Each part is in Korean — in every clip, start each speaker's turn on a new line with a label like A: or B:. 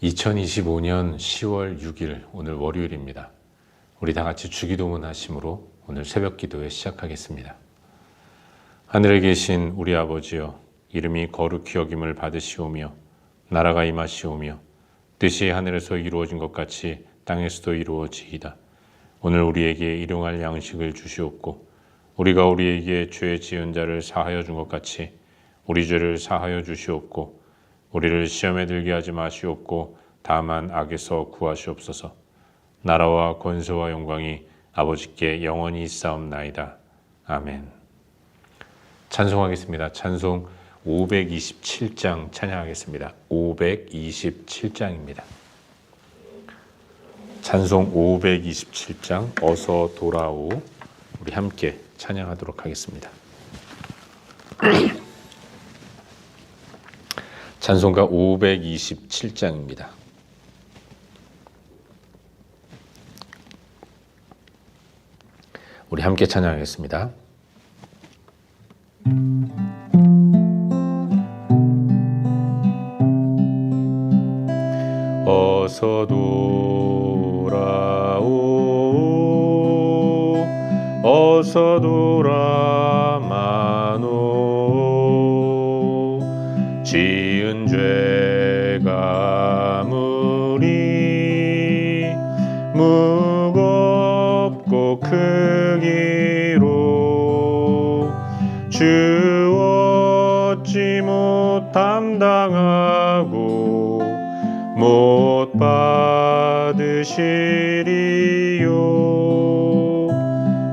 A: 2025년 10월 6일 오늘 월요일입니다. 우리 다 같이 주기도문 하심으로 오늘 새벽 기도회 시작하겠습니다. 하늘에 계신 우리 아버지여, 이름이 거룩히 여김을 받으시오며 나라가 임하시오며 뜻이 하늘에서 이루어진 것 같이 땅에서도 이루어지이다. 오늘 우리에게 일용할 양식을 주시옵고 우리가 우리에게 죄 지은 자를 사하여 준 것 같이 우리 죄를 사하여 주시옵고 우리를 시험에 들게 하지 마시옵고 다만 악에서 구하시옵소서. 나라와 권세와 영광이 아버지께 영원히 있사옵나이다. 아멘. 찬송하겠습니다. 찬송 527장 찬양하겠습니다. 527장입니다. 찬송 527장 어서 돌아오, 우리 함께 찬양하도록 하겠습니다. 찬송가 527장입니다. 우리 함께 찬양하겠습니다. 어서 돌아오, 어서 돌아마노. 지은 죄가 무리 무겁고 크기로 주 어찌 못 감당하고 못 받으시리요.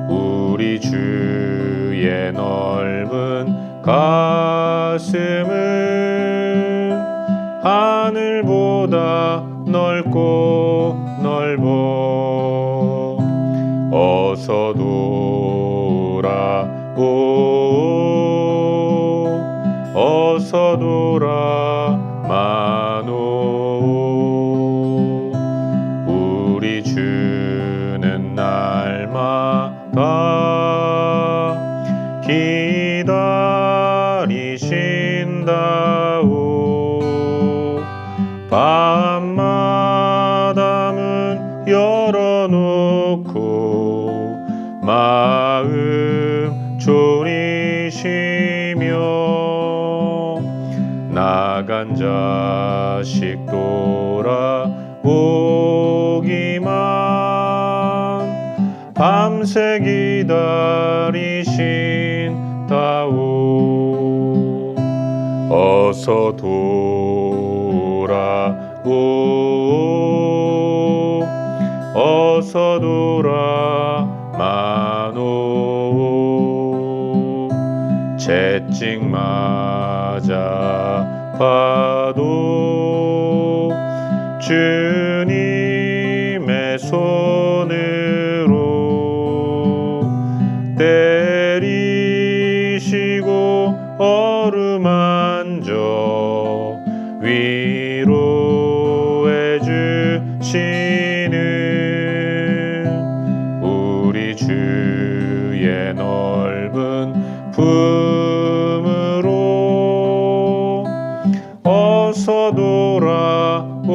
A: 우리 주의 넓은 가슴은 하늘보다 넓고 넓어. 어서 돌아오, 어서 돌아마노. 우리 주는 날마다 기다리신다오. 밤마다 문 열어놓고 마음 졸이시며 나간 자식 돌아오기만 밤새 기다리신다오. 어서 돌아오, 어서 돌아마노. 채찍 맞아 봐도 주님의 손으로 때리시고 어루만져 위로해 주시는 우리 주의 넓은 품으로 어서 돌아오,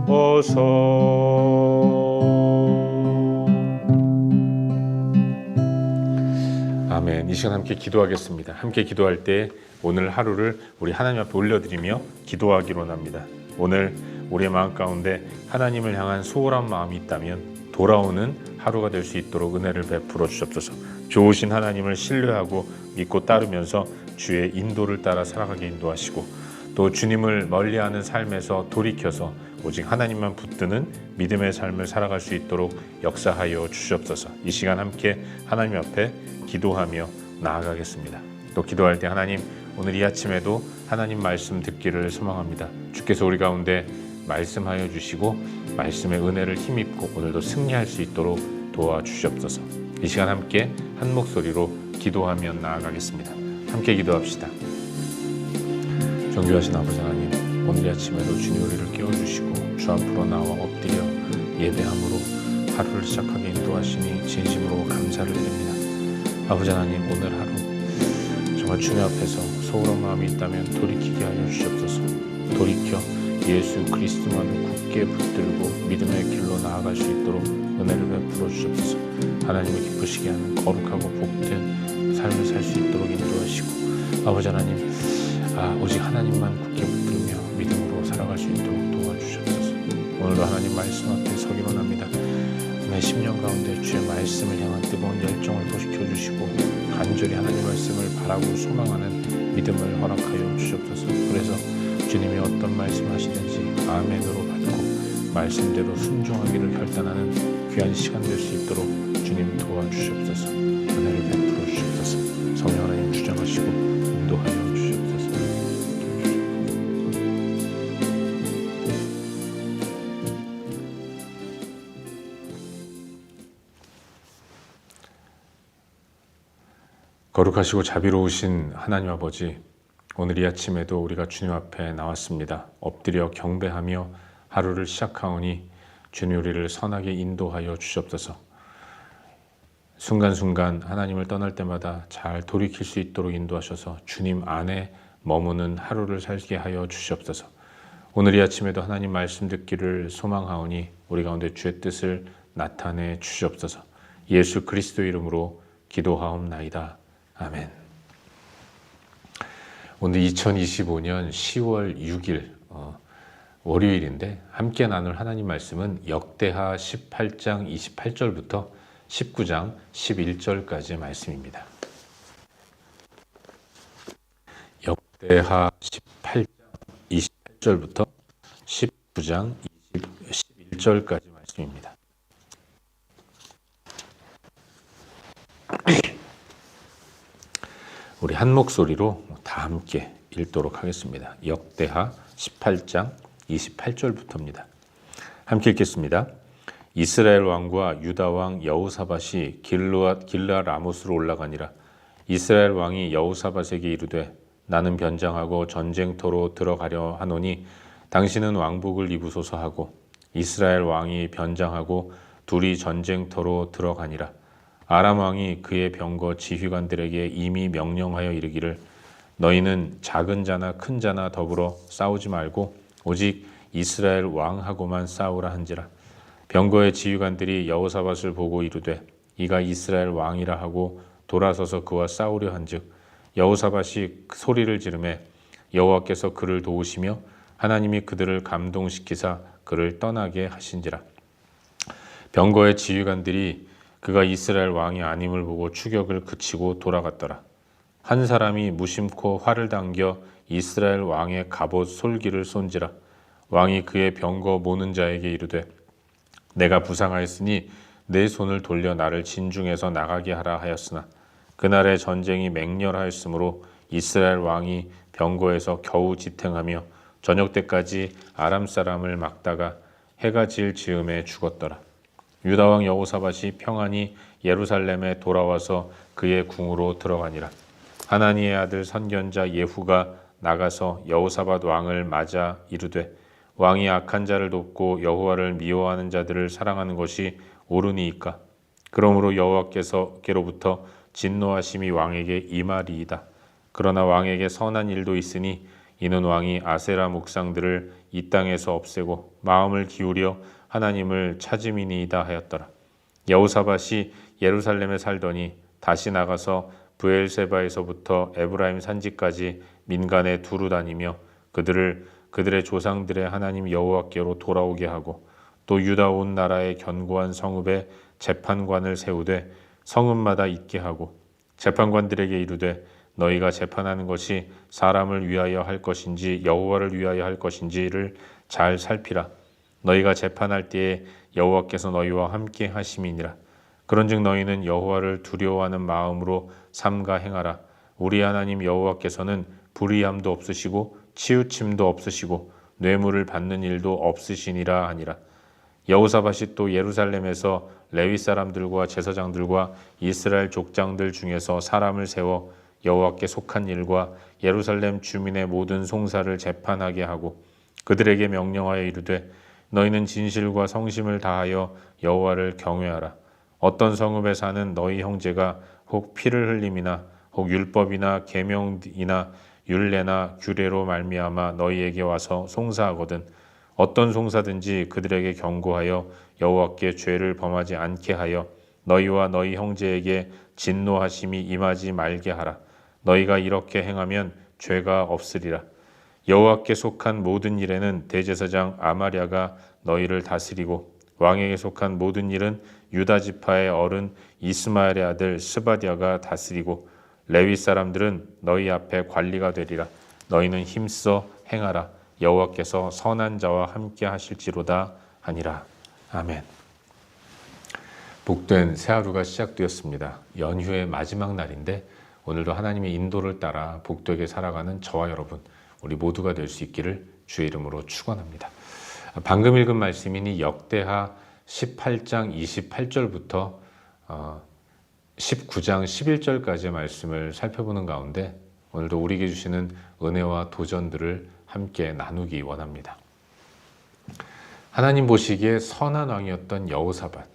A: 어서. 아멘. 이 시간 함께 기도하겠습니다. 함께 기도할 때 오늘 하루를 우리 하나님 앞에 올려드리며 기도하기로 합니다. 오늘 우리의 마음 가운데 하나님을 향한 소홀한 마음이 있다면 돌아오는 하루가 될 수 있도록 은혜를 베풀어 주옵소서. 좋으신 하나님을 신뢰하고 믿고 따르면서 주의 인도를 따라 살아가게 인도하시고 또 주님을 멀리하는 삶에서 돌이켜서 오직 하나님만 붙드는 믿음의 삶을 살아갈 수 있도록 역사하여 주시옵소서. 이 시간 함께 하나님 앞에 기도하며 나아가겠습니다. 또 기도할 때 하나님, 오늘 이 아침에도 하나님 말씀 듣기를 소망합니다. 주께서 우리 가운데 말씀하여 주시고 말씀의 은혜를 힘입고 오늘도 승리할 수 있도록 도와주시옵소서. 이 시간 함께 한 목소리로 기도하며 나아가겠습니다. 함께 기도합시다. 정교하신 아버지 하나님, 오늘 이 아침에도 주님 우리를 깨워주시고 주 앞으로 나와 엎드려 예배함으로 하루를 시작하게 인도하시니 진심으로 감사를 드립니다. 아버지 하나님, 오늘 하루 정말 주님 앞에서 소홀한 마음이 있다면 돌이키게 하여 주시옵소서. 돌이켜 예수 그리스도만을 굳게 붙들고 믿음의 길로 나아갈 수 있도록 은혜를 베풀어 주옵소서. 하나님을 기쁘시게 하는 거룩하고 복된 삶을 살 수 있도록 인도하시고, 아버지 하나님, 오직 하나님만 굳게 붙들며 믿음으로 살아갈 수 있도록 도와주시옵소서. 오늘도 하나님 말씀 앞에 서기로 합니다. 내 심령 가운데 주의 말씀을 향한 뜨거운 열정을 도시켜 주시고, 간절히 하나님 말씀을 바라고 소망하는 믿음을 허락하여 주시옵소서. 그래서 주님이 어떤 말씀 하시든지 아멘으로 받고 말씀대로 순종하기를 결단하는 귀한 시간 될 수 있도록 주님 도와주시옵소서. 은혜를 베풀어 주시옵소서. 성령 하나님 주장하시고 인도하여 주시옵소서. 거룩하시고 자비로우신 하나님 아버지, 오늘 이 아침에도 우리가 주님 앞에 나왔습니다. 엎드려 경배하며 하루를 시작하오니 주님 우리를 선하게 인도하여 주시옵소서. 순간순간 하나님을 떠날 때마다 잘 돌이킬 수 있도록 인도하셔서 주님 안에 머무는 하루를 살게 하여 주시옵소서. 오늘 이 아침에도 하나님 말씀 듣기를 소망하오니 우리 가운데 주의 뜻을 나타내 주시옵소서. 예수 그리스도 이름으로 기도하옵나이다. 아멘. 오늘 2025년 10월 6일 월요일인데, 함께 나눌 하나님 말씀은 역대하 18장 28절부터 19장 11절까지의 말씀입니다. 역대하 18장 28절부터 19장 11절까지 말씀입니다. 우리 한 목소리로 다 함께 읽도록 하겠습니다. 역대하 18장 28절부터입니다. 함께 읽겠습니다. 이스라엘 왕과 유다 왕 여호사밧이 길르앗 라못으로 올라가니라. 이스라엘 왕이 여호사밧에게 이르되, 나는 변장하고 전쟁터로 들어가려 하노니 당신은 왕복을 입으소서 하고, 이스라엘 왕이 변장하고 둘이 전쟁터로 들어가니라. 아람 왕이 그의 병거 지휘관들에게 이미 명령하여 이르기를, 너희는 작은 자나 큰 자나 더불어 싸우지 말고 오직 이스라엘 왕하고만 싸우라 한지라. 병거의 지휘관들이 여호사밧을 보고 이르되, 이가 이스라엘 왕이라 하고 돌아서서 그와 싸우려 한즉, 여호사밧이 소리를 지르매 여호와께서 그를 도우시며 하나님이 그들을 감동시키사 그를 떠나게 하신지라. 병거의 지휘관들이 그가 이스라엘 왕이 아님을 보고 추격을 그치고 돌아갔더라. 한 사람이 무심코 활을 당겨 이스라엘 왕의 갑옷 솔기를 쏜지라. 왕이 그의 병거 모는 자에게 이르되, 내가 부상하였으니 내 손을 돌려 나를 진중에서 나가게 하라 하였으나, 그날의 전쟁이 맹렬하였으므로 이스라엘 왕이 병거에서 겨우 지탱하며 저녁 때까지 아람 사람을 막다가 해가 질 즈음에 죽었더라. 유다 왕 여호사밧이 평안히 예루살렘에 돌아와서 그의 궁으로 들어가니라. 하나니의 아들 선견자 예후가 나가서 여호사밧 왕을 맞아 이르되, 왕이 악한 자를 돕고 여호와를 미워하는 자들을 사랑하는 것이 옳으니이까? 그러므로 여호와께로부터 진노하심이 왕에게 임하리이다. 그러나 왕에게 선한 일도 있으니 이는 왕이 아세라 묵상들을 이 땅에서 없애고 마음을 기울여 하나님을 찾음이니이다 하였더라. 여호사밧이 예루살렘에 살더니 다시 나가서 브엘세바에서부터 에브라임 산지까지 민간에 두루 다니며 그들의 조상들의 하나님 여호와께로 돌아오게 하고, 또 유다 온 나라의 견고한 성읍에 재판관을 세우되 성읍마다 있게 하고, 재판관들에게 이르되, 너희가 재판하는 것이 사람을 위하여 할 것인지 여호와를 위하여 할 것인지를 잘 살피라. 너희가 재판할 때에 여호와께서 너희와 함께 하심이니라. 그런즉 너희는 여호와를 두려워하는 마음으로 삼가 행하라. 우리 하나님 여호와께서는 불의함도 없으시고 치우침도 없으시고 뇌물을 받는 일도 없으시니라 하니라. 여호사밧이 또 예루살렘에서 레위 사람들과 제사장들과 이스라엘 족장들 중에서 사람을 세워 여호와께 속한 일과 예루살렘 주민의 모든 송사를 재판하게 하고, 그들에게 명령하여 이르되, 너희는 진실과 성심을 다하여 여호와를 경외하라. 어떤 성읍에 사는 너희 형제가 혹 피를 흘림이나 혹 율법이나 계명이나 율례나 규례로 말미암아 너희에게 와서 송사하거든 어떤 송사든지 그들에게 경고하여 여호와께 죄를 범하지 않게 하여 너희와 너희 형제에게 진노하심이 임하지 말게 하라. 너희가 이렇게 행하면 죄가 없으리라. 여호와께 속한 모든 일에는 대제사장 아마랴가 너희를 다스리고 왕에게 속한 모든 일은 유다 지파의 어른 이스마엘의 아들 스바디아가 다스리고 레위 사람들은 너희 앞에 관리가 되리라. 너희는 힘써 행하라. 여호와께서 선한 자와 함께 하실지로다 하니라. 아멘. 복된 새 하루가 시작되었습니다. 연휴의 마지막 날인데 오늘도 하나님의 인도를 따라 복되게 살아가는 저와 여러분, 우리 모두가 될 수 있기를 주의 이름으로 축원합니다. 방금 읽은 말씀이니 역대하 18장 28절부터 19장 11절까지의 말씀을 살펴보는 가운데 오늘도 우리에게 주시는 은혜와 도전들을 함께 나누기 원합니다. 하나님 보시기에 선한 왕이었던 여호사밧,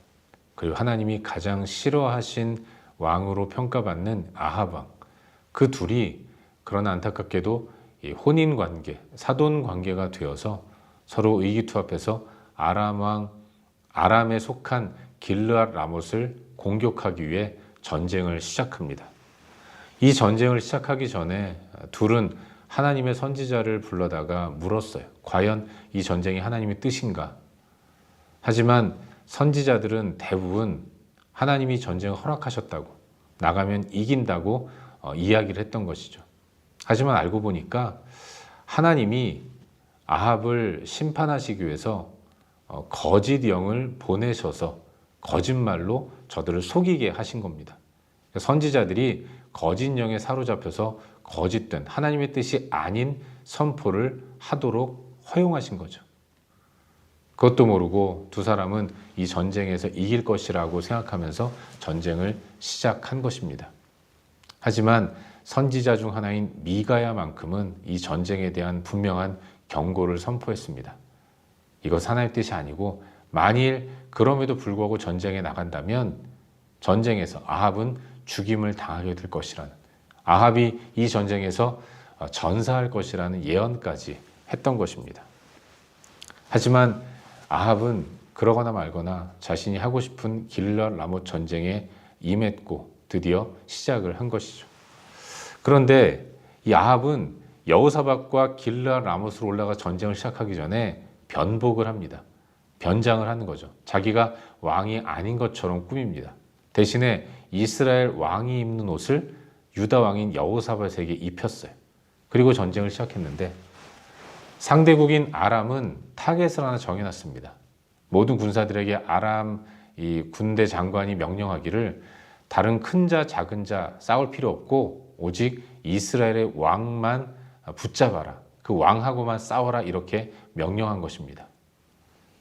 A: 그리고 하나님이 가장 싫어하신 왕으로 평가받는 아합 왕, 그 둘이 그러나 안타깝게도 혼인 관계, 사돈 관계가 되어서 서로 의기투합해서 아람에 속한 길르앗 라못을 공격하기 위해 전쟁을 시작합니다. 이 전쟁을 시작하기 전에 둘은 하나님의 선지자를 불러다가 물었어요. 과연 이 전쟁이 하나님의 뜻인가? 하지만 선지자들은 대부분 하나님이 전쟁을 허락하셨다고, 나가면 이긴다고 이야기를 했던 것이죠. 하지만 알고 보니까 하나님이 아합을 심판하시기 위해서 거짓 영을 보내셔서 거짓말로 저들을 속이게 하신 겁니다. 선지자들이 거짓 영에 사로잡혀서 거짓된 하나님의 뜻이 아닌 선포를 하도록 허용하신 거죠. 그것도 모르고 두 사람은 이 전쟁에서 이길 것이라고 생각하면서 전쟁을 시작한 것입니다. 하지만 선지자 중 하나인 미가야만큼은 이 전쟁에 대한 분명한 경고를 선포했습니다. 이것 하나님의 뜻이 아니고 만일 그럼에도 불구하고 전쟁에 나간다면 전쟁에서 아합은 죽임을 당하게 될 것이라는, 아합이 이 전쟁에서 전사할 것이라는 예언까지 했던 것입니다. 하지만 아합은 그러거나 말거나 자신이 하고 싶은 길르앗 라못 전쟁에 임했고 드디어 시작을 한 것이죠. 그런데 이 아합은 여호사밧과 길르앗 라못으로 올라가 전쟁을 시작하기 전에 변복을 합니다. 변장을 하는 거죠. 자기가 왕이 아닌 것처럼 꾸밉니다. 대신에 이스라엘 왕이 입는 옷을 유다 왕인 여호사밧에게 입혔어요. 그리고 전쟁을 시작했는데 상대국인 아람은 타겟을 하나 정해놨습니다. 모든 군사들에게 아람 이 군대 장관이 명령하기를 다른 큰 자 작은 자 싸울 필요 없고 오직 이스라엘의 왕만 붙잡아라. 그 왕하고만 싸워라, 이렇게 명령한 것입니다.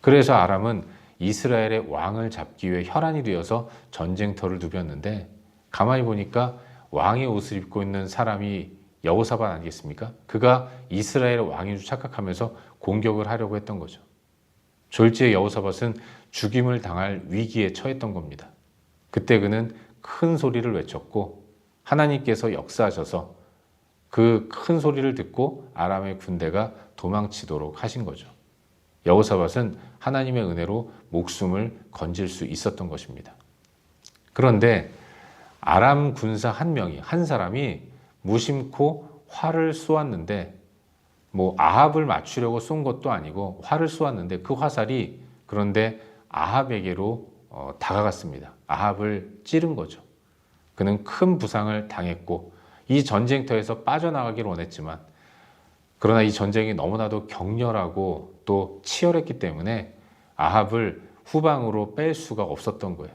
A: 그래서 아람은 이스라엘의 왕을 잡기 위해 혈안이 되어서 전쟁터를 누볐는데 가만히 보니까 왕의 옷을 입고 있는 사람이 여호사밧 아니겠습니까? 그가 이스라엘의 왕인 줄 착각하면서 공격을 하려고 했던 거죠. 졸지에 여호사밧은 죽임을 당할 위기에 처했던 겁니다. 그때 그는 큰 소리를 외쳤고 하나님께서 역사하셔서 그 큰 소리를 듣고 아람의 군대가 도망치도록 하신 거죠. 여호사밧은 하나님의 은혜로 목숨을 건질 수 있었던 것입니다. 그런데 아람 군사 한 사람이 무심코 활을 쏘았는데 아합을 맞추려고 쏜 것도 아니고 활을 쏘았는데 그 화살이 그런데 아합에게로 다가갔습니다. 아합을 찌른 거죠. 그는 큰 부상을 당했고 이 전쟁터에서 빠져나가길 원했지만 그러나 이 전쟁이 너무나도 격렬하고 또 치열했기 때문에 아합을 후방으로 뺄 수가 없었던 거예요.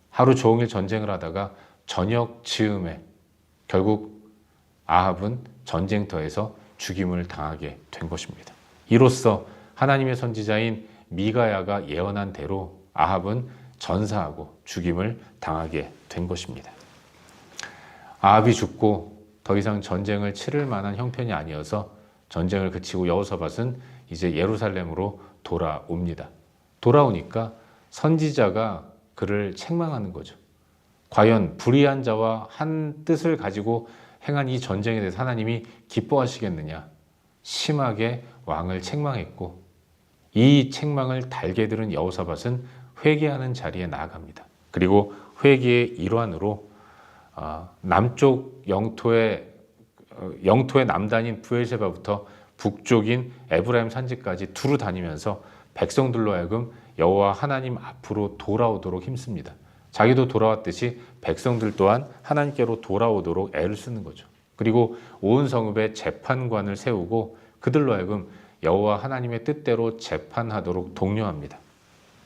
A: 하루 종일 전쟁을 하다가 저녁 즈음에 결국 아합은 전쟁터에서 죽임을 당하게 된 것입니다. 이로써 하나님의 선지자인 미가야가 예언한 대로 아합은 전사하고 죽임을 당하게 된 것입니다. 아합이 죽고 더 이상 전쟁을 치를 만한 형편이 아니어서 전쟁을 그치고 여호사밧은 이제 예루살렘으로 돌아옵니다. 돌아오니까 선지자가 그를 책망하는 거죠. 과연 불의한 자와 한 뜻을 가지고 행한 이 전쟁에 대해서 하나님이 기뻐하시겠느냐? 심하게 왕을 책망했고 이 책망을 달게 들은 여호사밧은 회개하는 자리에 나아갑니다. 그리고 회개의 일환으로 남쪽 영토의 남단인 브엘세바부터 북쪽인 에브라임 산지까지 두루 다니면서 백성들로 하여금 여호와 하나님 앞으로 돌아오도록 힘씁니다. 자기도 돌아왔듯이 백성들 또한 하나님께로 돌아오도록 애를 쓰는 거죠. 그리고 온 성읍에 재판관을 세우고 그들로 하여금 여호와 하나님의 뜻대로 재판하도록 독려합니다.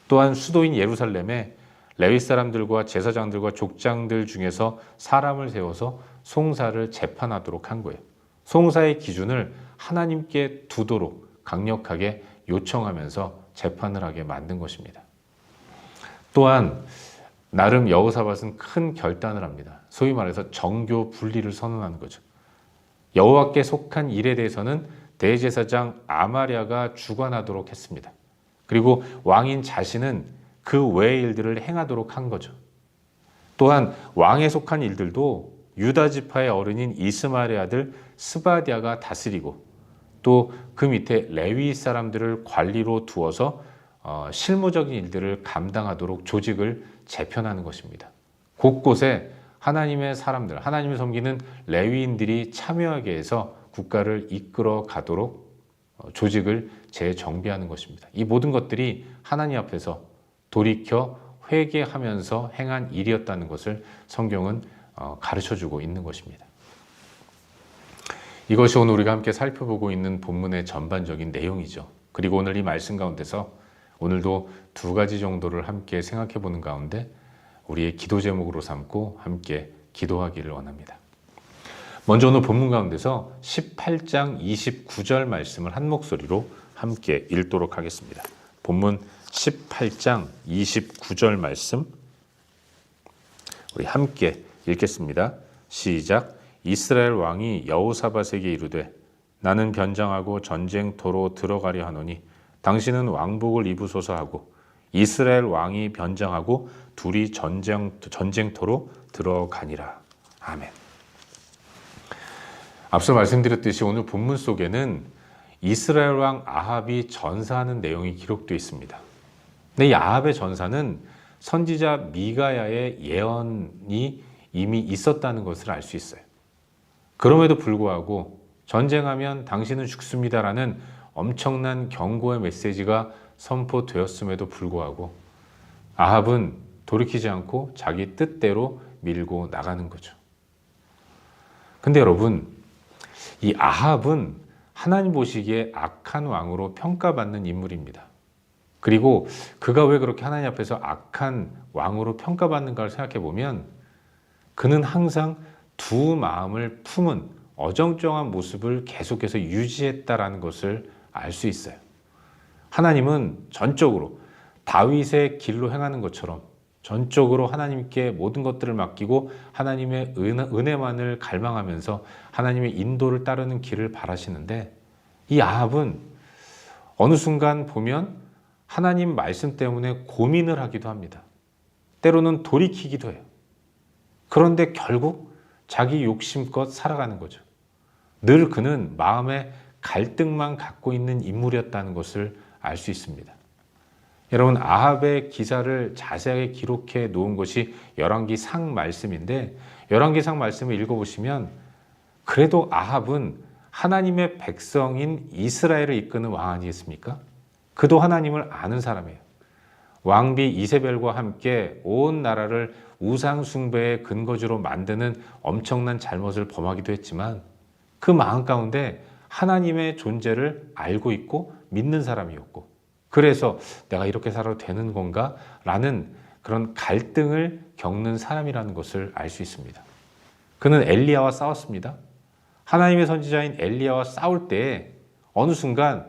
A: 또한 수도인 예루살렘에 레위 사람들과 제사장들과 족장들 중에서 사람을 세워서 송사를 재판하도록 한 거예요. 송사의 기준을 하나님께 두도록 강력하게 요청하면서 재판을 하게 만든 것입니다. 또한 나름 여호사밧은 큰 결단을 합니다. 소위 말해서 정교 분리를 선언하는 거죠. 여호와께 속한 일에 대해서는 대제사장 아마랴가 주관하도록 했습니다. 그리고 왕인 자신은 그 외의 일들을 행하도록 한 거죠. 또한 왕에 속한 일들도 유다 지파의 어른인 이스마엘의 아들 스바디아가 다스리고 또 그 밑에 레위 사람들을 관리로 두어서 실무적인 일들을 감당하도록 조직을 재편하는 것입니다. 곳곳에 하나님의 사람들, 하나님을 섬기는 레위인들이 참여하게 해서 국가를 이끌어 가도록 조직을 재정비하는 것입니다. 이 모든 것들이 하나님 앞에서 돌이켜 회개하면서 행한 일이었다는 것을 성경은 가르쳐주고 있는 것입니다. 이것이 오늘 우리가 함께 살펴보고 있는 본문의 전반적인 내용이죠. 그리고 오늘 이 말씀 가운데서 오늘도 두 가지 정도를 함께 생각해 보는 가운데 우리의 기도 제목으로 삼고 함께 기도하기를 원합니다. 먼저 오늘 본문 가운데서 18장 29절 말씀을 한 목소리로 함께 읽도록 하겠습니다. 본문 18장 29절 말씀 우리 함께 읽겠습니다. 시작. 이스라엘 왕이 여호사밧에게 이르되 나는 변장하고 전쟁터로 들어가려 하노니 당신은 왕복을 입으소서 하고 이스라엘 왕이 변장하고 둘이 전쟁터로 들어가니라. 아멘. 앞서 말씀드렸듯이 오늘 본문 속에는 이스라엘 왕 아합이 전사하는 내용이 기록되어 있습니다. 근데 이 아합의 전사는 선지자 미가야의 예언이 이미 있었다는 것을 알 수 있어요. 그럼에도 불구하고 전쟁하면 당신은 죽습니다라는 엄청난 경고의 메시지가 선포되었음에도 불구하고 아합은 돌이키지 않고 자기 뜻대로 밀고 나가는 거죠. 근데 여러분, 이 아합은 하나님 보시기에 악한 왕으로 평가받는 인물입니다. 그리고 그가 왜 그렇게 하나님 앞에서 악한 왕으로 평가받는가를 생각해 보면 그는 항상 두 마음을 품은 어정쩡한 모습을 계속해서 유지했다라는 것을 알 수 있어요. 하나님은 전적으로 다윗의 길로 행하는 것처럼 전적으로 하나님께 모든 것들을 맡기고 하나님의 은혜만을 갈망하면서 하나님의 인도를 따르는 길을 바라시는데 이 아합은 어느 순간 보면 하나님 말씀 때문에 고민을 하기도 합니다. 때로는 돌이키기도 해요. 그런데 결국 자기 욕심껏 살아가는 거죠. 늘 그는 마음에 갈등만 갖고 있는 인물이었다는 것을 알 수 있습니다. 여러분, 아합의 기사를 자세하게 기록해 놓은 것이 열왕기상 말씀인데 열왕기상 말씀을 읽어보시면 그래도 아합은 하나님의 백성인 이스라엘을 이끄는 왕 아니겠습니까? 그도 하나님을 아는 사람이에요. 왕비 이세벨과 함께 온 나라를 우상 숭배의 근거지로 만드는 엄청난 잘못을 범하기도 했지만 그 마음 가운데 하나님의 존재를 알고 있고 믿는 사람이었고 그래서 내가 이렇게 살아도 되는 건가? 라는 그런 갈등을 겪는 사람이라는 것을 알 수 있습니다. 그는 엘리야와 싸웠습니다. 하나님의 선지자인 엘리야와 싸울 때 어느 순간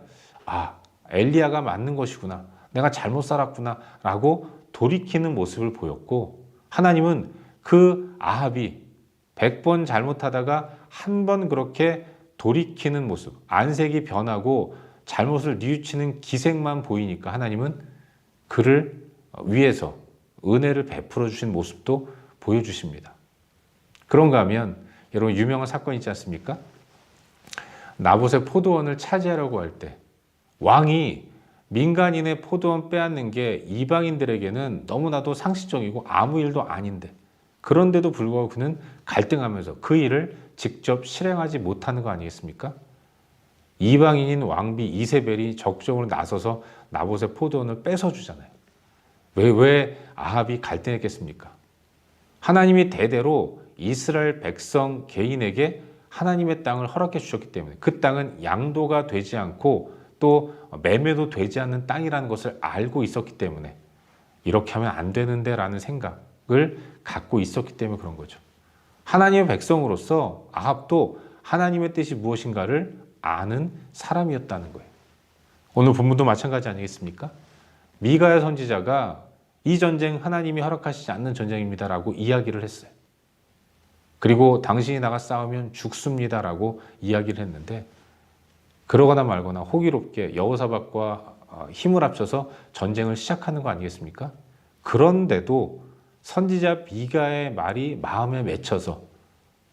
A: 엘리야가 맞는 것이구나. 내가 잘못 살았구나 라고 돌이키는 모습을 보였고 하나님은 그 아합이 100번 잘못하다가 한 번 그렇게 돌이키는 모습, 안색이 변하고 잘못을 뉘우치는 기색만 보이니까 하나님은 그를 위해서 은혜를 베풀어 주신 모습도 보여주십니다. 그런가 하면 여러분 유명한 사건 있지 않습니까? 나봇의 포도원을 차지하려고 할 때 왕이 민간인의 포도원 빼앗는 게 이방인들에게는 너무나도 상식적이고 아무 일도 아닌데, 그런데도 불구하고 그는 갈등하면서 그 일을 직접 실행하지 못하는 거 아니겠습니까? 이방인인 왕비 이세벨이 적극적으로 나서서 나봇의 포도원을 뺏어주잖아요. 왜 아합이 갈등했겠습니까? 하나님이 대대로 이스라엘 백성 개인에게 하나님의 땅을 허락해 주셨기 때문에, 그 땅은 양도가 되지 않고 또 매매도 되지 않는 땅이라는 것을 알고 있었기 때문에, 이렇게 하면 안 되는데 라는 생각을 갖고 있었기 때문에 그런 거죠. 하나님의 백성으로서 아합도 하나님의 뜻이 무엇인가를 아는 사람이었다는 거예요. 오늘 본문도 마찬가지 아니겠습니까? 미가야 선지자가 이 전쟁 하나님이 허락하시지 않는 전쟁입니다라고 이야기를 했어요. 그리고 당신이 나가 싸우면 죽습니다라고 이야기를 했는데, 그러거나 말거나 호기롭게 여호사밧과 힘을 합쳐서 전쟁을 시작하는 거 아니겠습니까? 그런데도 선지자 미가의 말이 마음에 맺혀서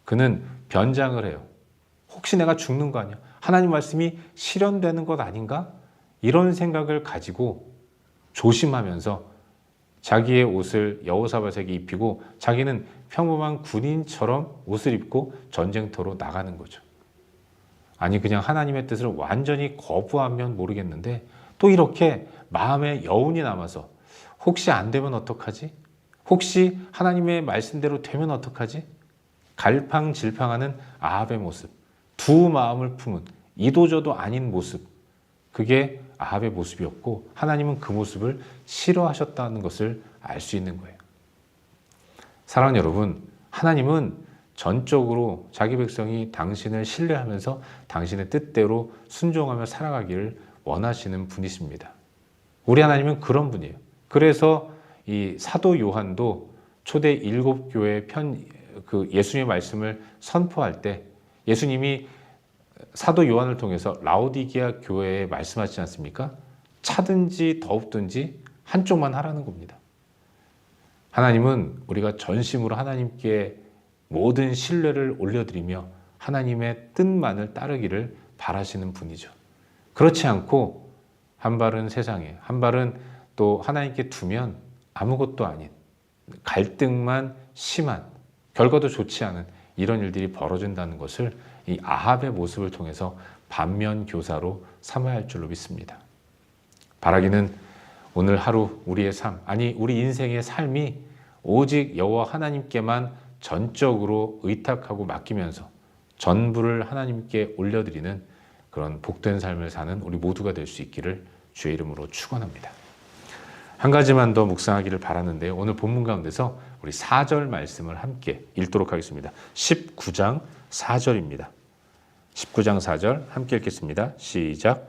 A: 그는 변장을 해요. 혹시 내가 죽는 거 아니야? 하나님 말씀이 실현되는 것 아닌가? 이런 생각을 가지고 조심하면서 자기의 옷을 여호사밧에게 입히고 자기는 평범한 군인처럼 옷을 입고 전쟁터로 나가는 거죠. 아니, 그냥 하나님의 뜻을 완전히 거부하면 모르겠는데 또 이렇게 마음에 여운이 남아서 혹시 안 되면 어떡하지? 혹시 하나님의 말씀대로 되면 어떡하지? 갈팡질팡하는 아합의 모습, 두 마음을 품은 이도저도 아닌 모습, 그게 아합의 모습이었고 하나님은 그 모습을 싫어하셨다는 것을 알 수 있는 거예요. 사랑하는 여러분, 하나님은 전적으로 자기 백성이 당신을 신뢰하면서 당신의 뜻대로 순종하며 살아가기를 원하시는 분이십니다. 우리 하나님은 그런 분이에요. 그래서 이 사도 요한도 초대 7교회 예수님의 말씀을 선포할 때 예수님이 사도 요한을 통해서 라오디게아 교회에 말씀하시지 않습니까? 차든지 더웁든지 한쪽만 하라는 겁니다. 하나님은 우리가 전심으로 하나님께 모든 신뢰를 올려드리며 하나님의 뜻만을 따르기를 바라시는 분이죠. 그렇지 않고 한 발은 세상에, 한 발은 또 하나님께 두면 아무것도 아닌 갈등만 심한, 결과도 좋지 않은 이런 일들이 벌어진다는 것을 이 아합의 모습을 통해서 반면교사로 삼아야 할 줄로 믿습니다. 바라기는 오늘 하루 우리의 삶, 아니 우리 인생의 삶이 오직 여호와 하나님께만 전적으로 의탁하고 맡기면서 전부를 하나님께 올려드리는 그런 복된 삶을 사는 우리 모두가 될 수 있기를 주의 이름으로 축원합니다. 한 가지만 더 묵상하기를 바라는데요. 오늘 본문 가운데서 우리 4절 말씀을 함께 읽도록 하겠습니다. 19장 4절입니다. 19장 4절 함께 읽겠습니다. 시작.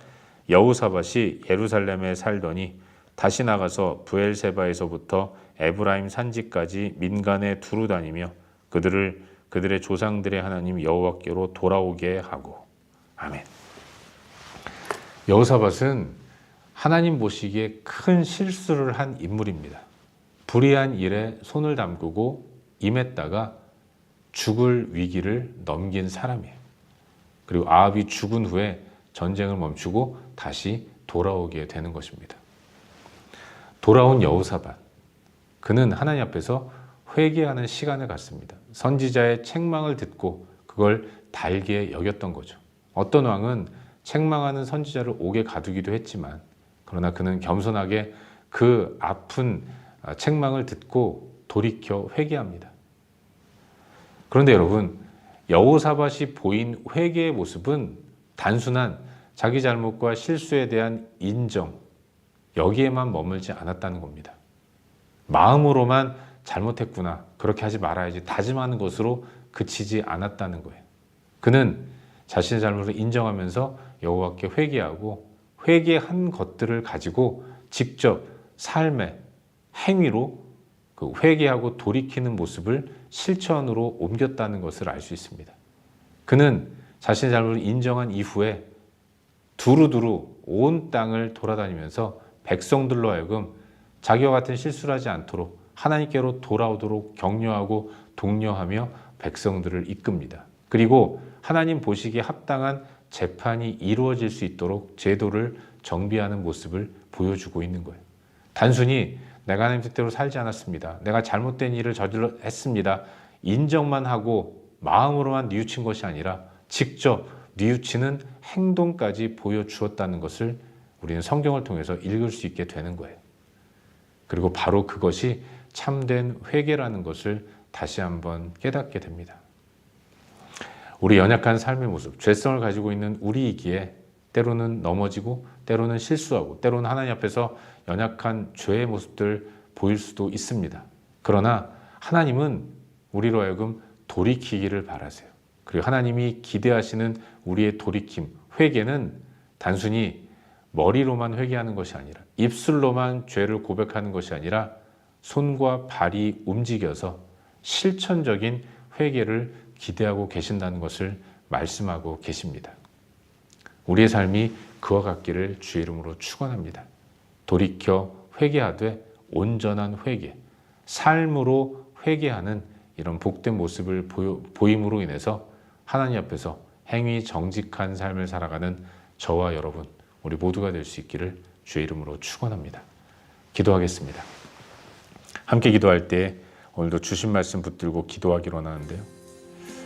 A: 여호사밧이 예루살렘에 살더니 다시 나가서 브엘세바에서부터 에브라임 산지까지 민간에 두루 다니며 그들의 조상들의 하나님 여호와께로 돌아오게 하고. 아멘. 여호사밧은 하나님 보시기에 큰 실수를 한 인물입니다. 불의한 일에 손을 담그고 임했다가 죽을 위기를 넘긴 사람이에요. 그리고 아합이 죽은 후에 전쟁을 멈추고 다시 돌아오게 되는 것입니다. 돌아온 여호사밧, 그는 하나님 앞에서 회개하는 시간을 갖습니다. 선지자의 책망을 듣고 그걸 달게 여겼던 거죠. 어떤 왕은 책망하는 선지자를 옥에 가두기도 했지만, 그러나 그는 겸손하게 그 아픈 책망을 듣고 돌이켜 회개합니다. 그런데 여러분, 여호사밧이 보인 회개의 모습은 단순한 자기 잘못과 실수에 대한 인정, 여기에만 머물지 않았다는 겁니다. 마음으로만 잘못했구나, 그렇게 하지 말아야지 다짐하는 것으로 그치지 않았다는 거예요. 그는 자신의 잘못을 인정하면서 여호와께 회개하고 회개한 것들을 가지고 직접 삶의 행위로 그 회개하고 돌이키는 모습을 실천으로 옮겼다는 것을 알 수 있습니다. 그는 자신의 잘못을 인정한 이후에 두루두루 온 땅을 돌아다니면서 백성들로 하여금 자기와 같은 실수를 하지 않도록 하나님께로 돌아오도록 격려하고 독려하며 백성들을 이끕니다. 그리고 하나님 보시기에 합당한 재판이 이루어질 수 있도록 제도를 정비하는 모습을 보여주고 있는 거예요. 단순히 내가 하나님 뜻대로 살지 않았습니다. 내가 잘못된 일을 저질렀습니다. 인정만 하고 마음으로만 뉘우친 것이 아니라 직접 뉘우치는 행동까지 보여주었다는 것을 우리는 성경을 통해서 읽을 수 있게 되는 거예요. 그리고 바로 그것이 참된 회개라는 것을 다시 한번 깨닫게 됩니다. 우리 연약한 삶의 모습, 죄성을 가지고 있는 우리이기에 때로는 넘어지고 때로는 실수하고 때로는 하나님 앞에서 연약한 죄의 모습들 보일 수도 있습니다. 그러나 하나님은 우리로 하여금 돌이키기를 바라세요. 그리고 하나님이 기대하시는 우리의 돌이킴, 회개는 단순히 머리로만 회개하는 것이 아니라 입술로만 죄를 고백하는 것이 아니라 손과 발이 움직여서 실천적인 회개를 기대하고 계신다는 것을 말씀하고 계십니다. 우리의 삶이 그와 같기를 주의 이름으로 축원합니다. 돌이켜 회개하되 온전한 회개, 삶으로 회개하는 이런 복된 모습을 보임으로 인해서 하나님 앞에서 행위 정직한 삶을 살아가는 저와 여러분, 우리 모두가 될 수 있기를 주의 이름으로 축원합니다. 기도하겠습니다. 함께 기도할 때 오늘도 주신 말씀 붙들고 기도하기로 하는데요.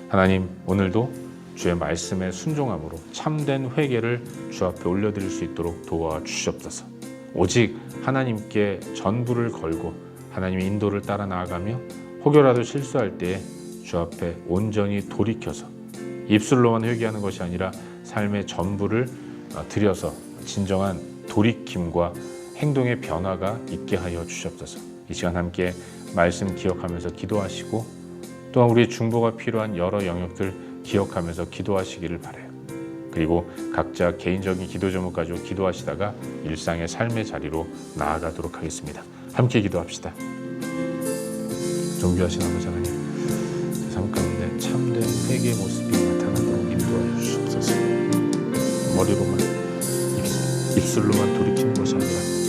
A: 하나님, 오늘도 주의 말씀에 순종함으로 참된 회개를 주 앞에 올려드릴 수 있도록 도와주시옵소서. 오직 하나님께 전부를 걸고 하나님의 인도를 따라 나아가며 혹여라도 실수할 때에 주 앞에 온전히 돌이켜서 입술로만 회개하는 것이 아니라 삶의 전부를 들여서 진정한 돌이킴과 행동의 변화가 있게 하여 주시옵소서. 이 시간 함께 말씀 기억하면서 기도하시고 또한 우리의 중보가 필요한 여러 영역들 기억하면서 기도하시기를 바라요. 그리고 각자 개인적인 기도 제목 가지고 기도하시다가 일상의 삶의 자리로 나아가도록 하겠습니다. 함께 기도합시다. 존귀하신 아버지 하나님, 삶 가운데 참된 회개의 모습이 나타나도록 인도하여 주시옵소서. 머리로만 입술로만 돌이키는 것이 아니라